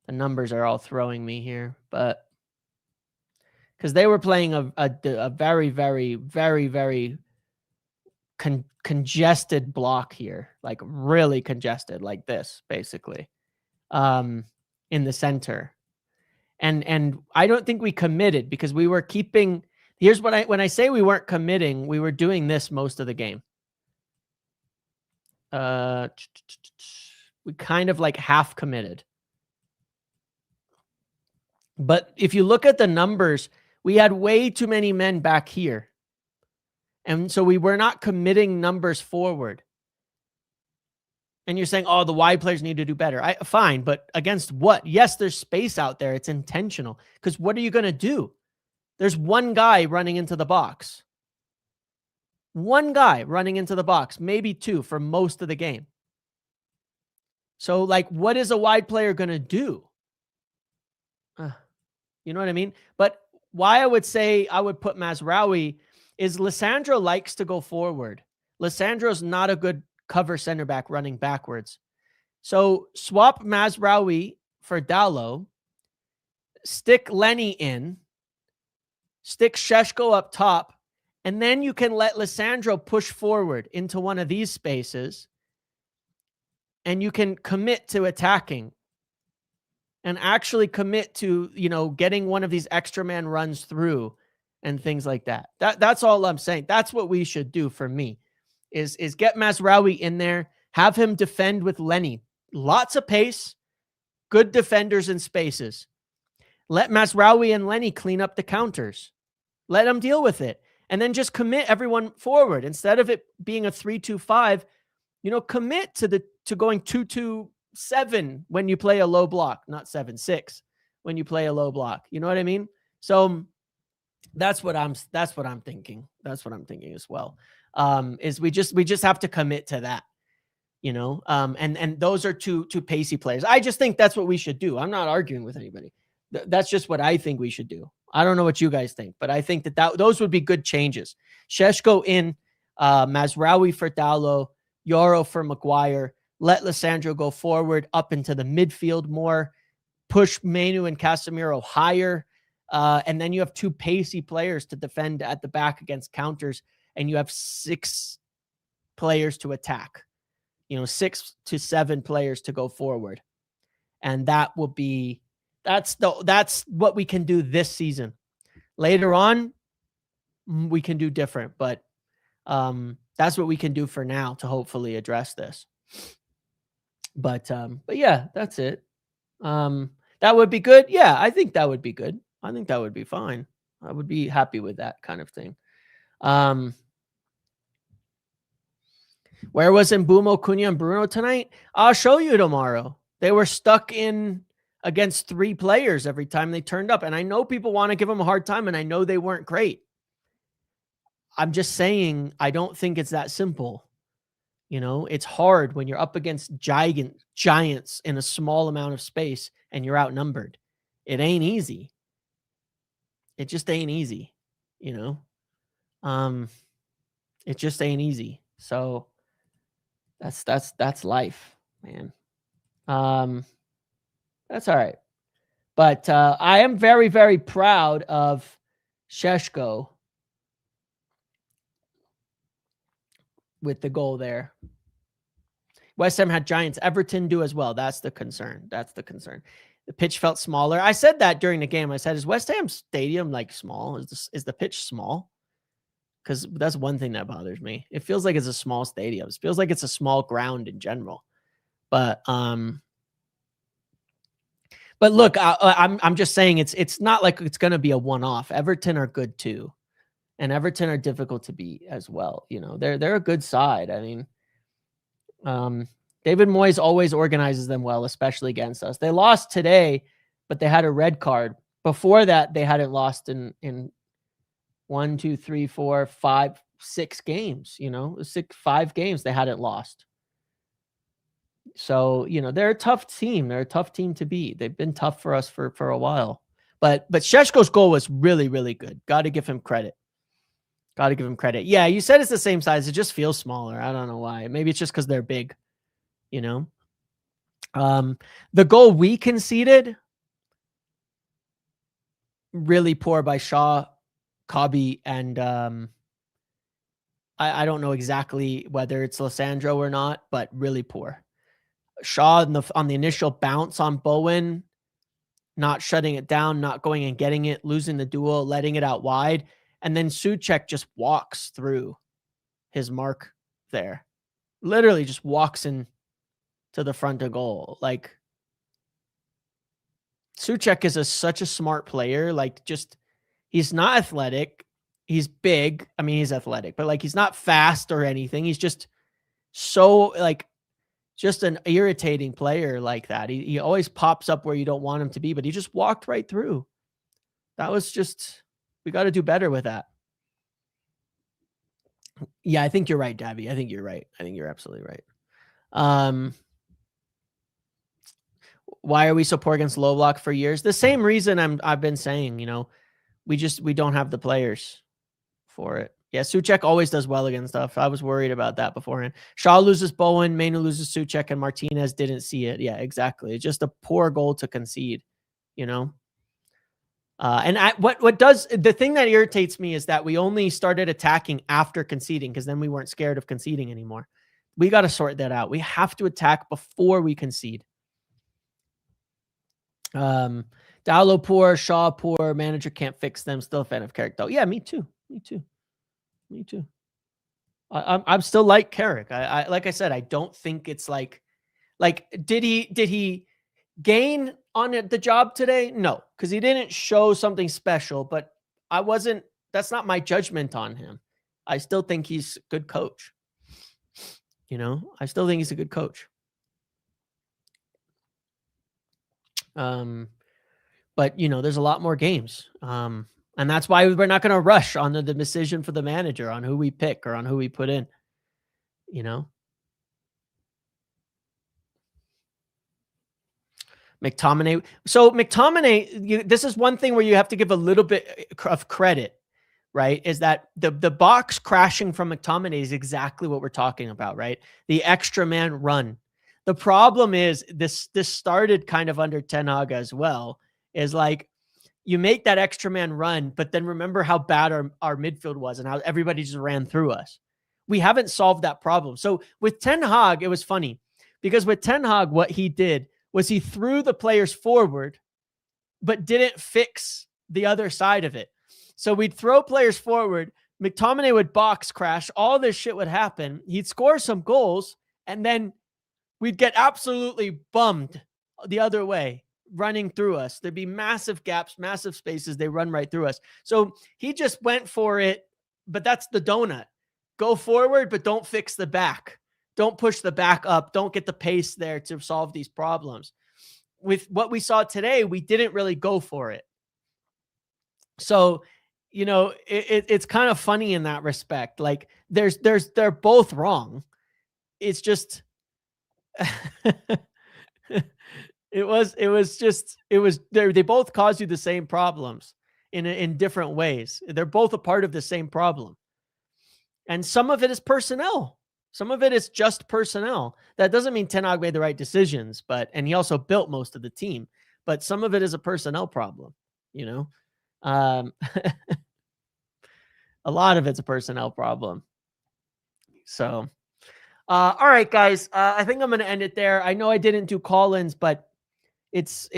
The numbers are all throwing me here, but because they were playing a very, very, very, very congested block here, like really congested, like this, basically, in the center. And I don't think we committed because we were keeping. Here's what when I say we weren't committing, we were doing this most of the game. We kind of like half committed. But if you look at the numbers, we had way too many men back here. And so we were not committing numbers forward. And you're saying, oh, the wide players need to do better. Fine, but against what? Yes, there's space out there. It's intentional. Because what are you going to do? There's one guy running into the box. One guy running into the box, maybe two for most of the game. So, like, what is a wide player going to do? You know what I mean? But why I would say I would put Mazraoui is Lissandro likes to go forward. Lissandro's not a good cover center back running backwards. So swap Mazraoui for Dalot, stick Lenny in, stick Sesko up top, and then you can let Lissandro push forward into one of these spaces, and you can commit to attacking and actually commit to, getting one of these extra man runs through and things like that. That's all I'm saying. That's what we should do for me is get Mazraoui in there, have him defend with Lenny. Lots of pace, good defenders in spaces. Let Mazraoui and Lenny clean up the counters. Let them deal with it. And then just commit everyone forward. Instead of it being a 3-2-5, commit to going 2-2-7 when you play a low block, not 7-6 when you play a low block. You know what I mean? So that's what I'm thinking. That's what I'm thinking as well. Is we just have to commit to that, and those are two pacey players. I just think that's what we should do. I'm not arguing with anybody. That's just what I think we should do. I don't know what you guys think, but I think that those would be good changes. Sesko in, Mazraoui for Dalot, Yoro for Maguire. Let Lissandro go forward up into the midfield more. Push Manu and Casemiro higher. And then you have two pacey players to defend at the back against counters, and you have 6 players to attack. 6 to 7 players to go forward. And that's what we can do this season. Later on, we can do different, but that's what we can do for now to hopefully address this. But yeah, that's it. That would be good. Yeah, I think that would be good. I think that would be fine. I would be happy with that kind of thing. Where was Mbeumo, Cunha, and Bruno tonight? I'll show you tomorrow. They were stuck in against 3 players every time they turned up. And I know people want to give them a hard time, and I know they weren't great. I'm just saying, I don't think it's that simple. It's hard when you're up against giants in a small amount of space and you're outnumbered. It ain't easy. It just ain't easy, It just ain't easy. So that's life, man. That's all right. But I am very, very proud of Sesko with the goal there. West Ham had giants. Everton do as well. That's the concern. The pitch felt smaller. I said that during the game. I said, is West Ham Stadium like small? Is the pitch small? Because that's one thing that bothers me. It feels like it's a small stadium. It feels like it's a small ground in general. But look, I'm just saying it's not like it's going to be a one-off. Everton are good too, and Everton are difficult to beat as well. They're a good side. I mean, David Moyes always organizes them well, especially against us. They lost today, but they had a red card. Before that, they hadn't lost in 1, 2, 3, 4, 5, 6 games. 5 games they hadn't lost. So, they're a tough team. They're a tough team to beat. They've been tough for us for a while. But Šeško's goal was really, really good. Got to give him credit. Yeah, you said it's the same size. It just feels smaller. I don't know why. Maybe it's just because they're big. The goal we conceded, really poor by Shaw, Cobby, and I don't know exactly whether it's Lissandro or not, but really poor. Shaw on the initial bounce on Bowen, not shutting it down, not going and getting it, losing the duel, letting it out wide. And then Souček just walks through his mark there. Literally just walks in to the front of goal. Like, Souček is such a smart player. Like, just, he's not athletic. He's big. I mean, he's athletic, but like, he's not fast or anything. He's just so like, just an irritating player like that. He always pops up where you don't want him to be, but he just walked right through. That was just, we got to do better with that. Yeah, I think you're right, Davy. I think you're right. I think you're absolutely right. Why are we so poor against low block for years? The same reason I've been saying, you know, we don't have the players for it. Yeah, Souček always does well against stuff. I was worried about that beforehand. Shaw loses Bowen, Mainu loses Souček, and Martinez didn't see it. Yeah, exactly. It's just a poor goal to concede, you know? What does the thing that irritates me is that we only started attacking after conceding, because then we weren't scared of conceding anymore. We got to sort that out. We have to attack before we concede. Dowlow poor, Shaw poor, manager can't fix them. Still a fan of Carrick though. Yeah, me too. Me too. Me too. I'm still like Carrick. I like I said, I don't think it's like did he gain on the job today? No, because he didn't show something special, but that's not my judgment on him. I still think he's a good coach. You know, I still think he's a good coach. But you know, there's a lot more games. And that's why we're not going to rush on the decision for the manager on who we pick or on who we put in, you know. McTominay. So McTominay, this is one thing where you have to give a little bit of credit, right? Is that the box crashing from McTominay is exactly what we're talking about, right? The extra man run. The problem is this started kind of under Ten Hag as well, is like, you make that extra man run, but then remember how bad our midfield was and how everybody just ran through us. We haven't solved that problem. So with Ten Hag, it was funny because with Ten Hag, what he did was he threw the players forward, but didn't fix the other side of it. So we'd throw players forward, McTominay would box crash, all this shit would happen. He'd score some goals, and then we'd get absolutely bummed the other way, running through us. There'd be massive gaps, massive spaces. They run right through us. So he just went for it, but that's the donut. Go forward, but don't fix the back. Don't push the back up. Don't get the pace there to solve these problems. With what we saw today, we didn't really go for it. So, you know, it's kind of funny in that respect. Like they're both wrong. It's just, they both cause you the same problems in different ways. They're both a part of the same problem. And some of it is personnel. Some of it is just personnel. That doesn't mean Ten Hag made the right decisions, and he also built most of the team, but some of it is a personnel problem, you know? A lot of it's a personnel problem. So, all right, guys, I think I'm going to end it there. I know I didn't do call-ins, but it's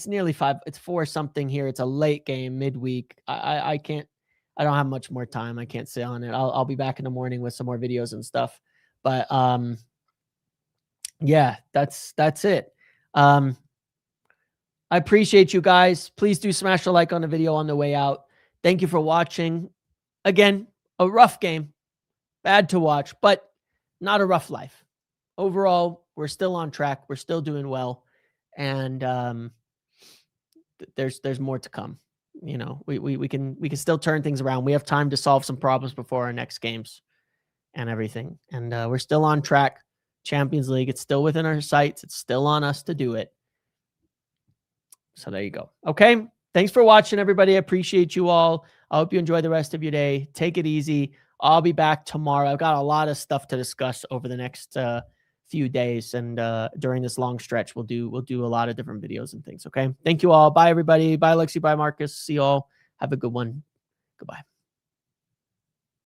nearly 5. It's 4 something here. It's a late game midweek. I don't have much more time. I can't sit on it. I'll be back in the morning with some more videos and stuff. But yeah, that's it. I appreciate you guys. Please do smash a like on the video on the way out. Thank you for watching. Again, a rough game, bad to watch, but not a rough life. Overall, we're still on track. We're still doing well. And there's more to come. You know, we can still turn things around. We have time to solve some problems before our next games and everything. And we're still on track. Champions League, it's still within our sights. It's still on us to do it. So there you go. Okay. Thanks for watching, everybody. I appreciate you all. I hope you enjoy the rest of your day. Take it easy. I'll be back tomorrow. I've got a lot of stuff to discuss over the next few days, and during this long stretch, we'll do a lot of different videos and things. Okay. Thank you all. Bye everybody. Bye Lexi. Bye Marcus. See you all. Have a good one. Goodbye.